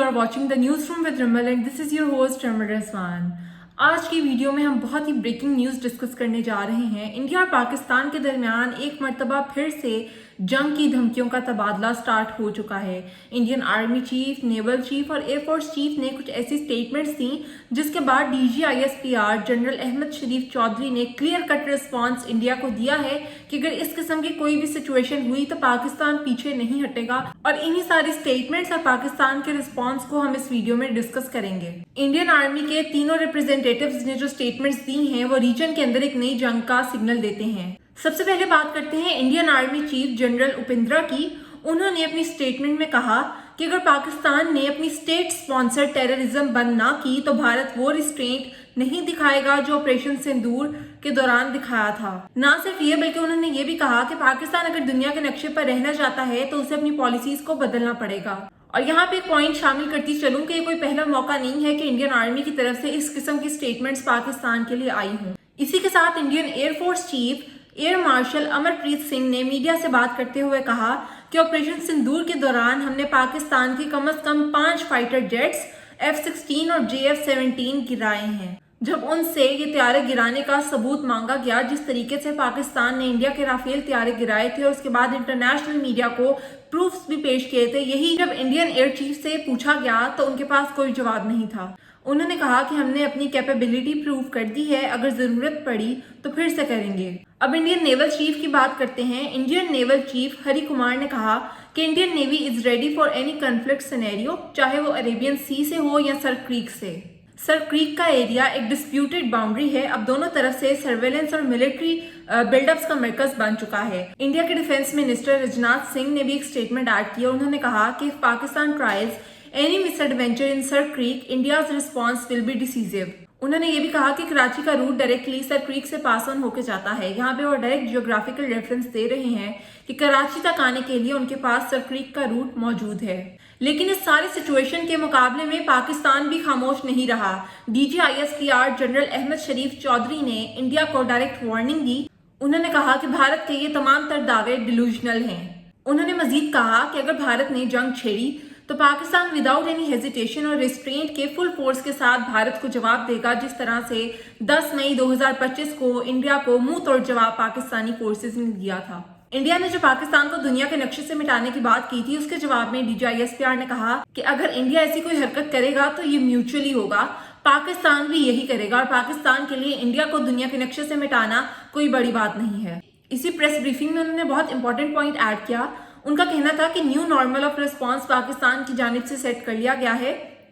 are watching the Newsroom with Rimal and this is your host Rimal Rizwan। आज की video में हम बहुत ही ब्रेकिंग न्यूज़ डिस्कस करने जा रहे हैं। इंडिया और पाकिस्तान के दरमियान एक मर्तबा फिर से जंग की धमकियों का तबादला स्टार्ट हो चुका है। Indian army chief, naval chief और एयरफोर्स चीफ ने कुछ ऐसी स्टेटमेंट्स दी जिसके बाद DGISPR जनरल अहमद शरीफ चौधरी ने क्लियर कट रिस्पॉन्स इंडिया को दिया है कि अगर इस किस्म की कोई भी सिचुएशन हुई तो पाकिस्तान पीछे नहीं हटेगा। और इन्हीं सारी स्टेटमेंट्स और पाकिस्तान के रिस्पॉन्स को हम इस वीडियो में डिस्कस करेंगे। इंडियन आर्मी के तीनों रिप्रेजेंटेटिव्स ने जो स्टेटमेंट्स दी हैं वो रीजन के अंदर एक नई जंग का सिग्नल देते हैं। सबसे पहले बात करते हैं Indian army chief general Upendra की। उन्होंने अपनी स्टेटमेंट में कहा कि अगर पाकिस्तान ने अपनी स्टेट स्पॉन्सर्ड टेररिज्म बंद ना की तो भारत वो रिस्ट्रेंट नहीं दिखाएगा जो ऑपरेशन सिंदूर के दौरान दिखाया था। ना सिर्फ ये बल्कि उन्होंने ये भी कहा कि पाकिस्तान अगर दुनिया के नक्शे पर रहना चाहता है तो उसे अपनी पॉलिसीज को बदलना पड़ेगा। और यहाँ पे एक पॉइंट शामिल करती चलूं कि ये कोई पहला मौका नहीं है कि इंडियन आर्मी की तरफ से इस किस्म की स्टेटमेंट्स पाकिस्तान के लिए आई हों। इसी के साथ Indian air force chief air marshal Amarpreet Singh ने मीडिया से बात करते हुए कहा कि ऑपरेशन सिंदूर के दौरान हमने पाकिस्तान के कम से कम 5 फाइटर जेट्स F-16 और JF-17 गिराए हैं। जब उनसे ये त्यारे गिराने का सबूत मांगा गया, जिस तरीके से पाकिस्तान ने इंडिया के राफेल त्यारे गिराए थे और उसके बाद इंटरनेशनल मीडिया को प्रूफ्स भी पेश किए थे, यही जब इंडियन एयर चीफ से पूछा गया तो उनके पास कोई जवाब नहीं था। उन्होंने कहा कि हमने अपनी कैपेबिलिटी प्रूव कर दी है, अगर जरूरत पड़ी तो फिर से करेंगे। अब इंडियन नेवल चीफ की बात करते हैं। Indian naval chief Hari Kumar ने कहा कि Indian navy is ready for any conflict scenario, चाहे वो अरेबियन सी से हो या सर क्रीक से। सर क्रीक का एरिया एक डिस्प्यूटेड बाउंड्री है, अब दोनों तरफ से सर्वेलेंस और मिलिट्री बिल्डअप्स का मरकज बन चुका है। इंडिया के डिफेंस मिनिस्टर राजनाथ सिंह ने भी एक स्टेटमेंट ऐड किया। उन्होंने कहा कि Pakistan tries any misadventure in sir creek, India's response will be decisive. उन्होंने ये भी कहा कि कराची का रूट डायरेक्टली सर क्रीक से पास ऑन होकर जाता है। यहाँ पे वो डायरेक्ट जियोग्राफिकल रेफरेंस दे रहे हैं कि कराची तक आने के लिए उनके पास सर क्रीक का रूट मौजूद है। लेकिन इस सारी सिचुएशन के मुकाबले में पाकिस्तान भी खामोश नहीं रहा। DGISPR जनरल अहमद शरीफ चौधरी ने इंडिया को डायरेक्ट वार्निंग दी। उन्होंने कहा कि भारत के ये तमाम तर दावे डिलूजनल हैं। उन्होंने मजीद कहा कि अगर भारत ने जंग छेड़ी तो पाकिस्तान विदाउट एनी हेजिटेशन और रिस्ट्रेंट के फुल फोर्स के साथ भारत को जवाब देगा, जिस तरह से 10 मई 2025 को इंडिया को मुंह तोड़ जवाब पाकिस्तानी फोर्सेस ने दिया था। इंडिया ने जो पाकिस्तान को दुनिया के नक्शे से मिटाने की बात की थी, उसके जवाब में DGISPR ने कहा कि अगर इंडिया ऐसी कोई हरकत करेगा तो ये म्यूचुअली होगा, पाकिस्तान भी यही करेगा और पाकिस्तान के लिए इंडिया को दुनिया के नक्शे से मिटाना कोई बड़ी बात नहीं है। इसी प्रेस ब्रीफिंग में उन्होंने बहुत इंपॉर्टेंट पॉइंट ऐड किया। उनका कहना था कि new normal of response Pakistan की जानिब से सेट कर लिया गया है,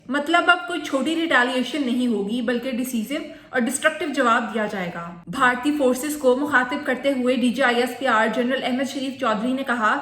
मतलब अब कोई छोटी रिटेलिएशन नहीं होगी बल्कि डिसीसिव और डिस्ट्रक्टिव जवाब दिया जाएगा। भारतीय फोर्सेस को मुखातिब करते हुए DGISPR जनरल अहमद शरीफ चौधरी ने कहा,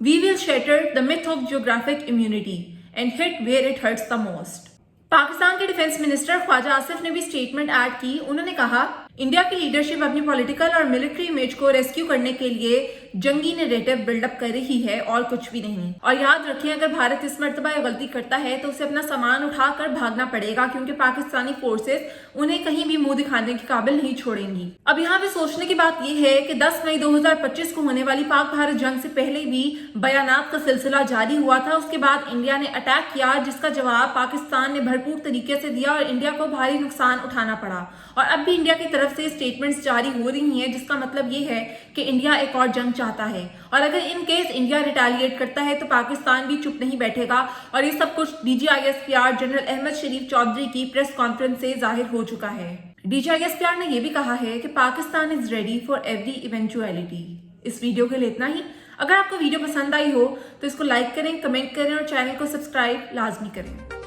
we will shatter the myth of geographic immunity and hit where it hurts the most. Pakistan के डिफेंस मिनिस्टर ख्वाजा आसिफ ने भी स्टेटमेंट ऐड की। उन्होंने कहा, इंडिया की लीडरशिप अपनी पॉलिटिकल और मिलिट्री इमेज को रेस्क्यू करने के लिए जंगी नैरेटिव बिल्डअप कर रही है और कुछ भी नहीं। और याद रखिए, अगर भारत इस मर्तबा ये गलती करता है तो उसे अपना सामान उठाकर भागना पड़ेगा, क्योंकि पाकिस्तानी फोर्सेस उन्हें कहीं भी मुंह दिखाने के काबिल नहीं छोड़ेंगी। अब यहाँ पे सोचने की बात यह है कि 10 मई 2025 को होने वाली पाक भारत जंग से पहले भी बयानात का सिलसिला जारी हुआ था। उसके बाद इंडिया ने अटैक किया, जिसका जवाब पाकिस्तान ने भरपूर तरीके से दिया और इंडिया को भारी नुकसान उठाना पड़ा। और अब भी इंडिया की तरफ से स्टेटमेंट्स जारी हो रही हैं, जिसका मतलब ये है कि इंडिया एक और जंग चाहता है। और अगर इन केस इंडिया रिटेलिएट करता है तो पाकिस्तान भी चुप नहीं बैठेगा। और ये सब कुछ DGISPR जनरल अहमद शरीफ चौधरी की प्रेस कॉन्फ्रेंस से जाहिर हो चुका है। DGISPR ने यह भी कहा है कि Pakistan is ready for every eventuality. इस वीडियो के लिए इतना ही। अगर आपको वीडियो पसंद आई हो तो इसको लाइक करें, कमेंट करें और चैनल को सब्सक्राइब लाजमी करें।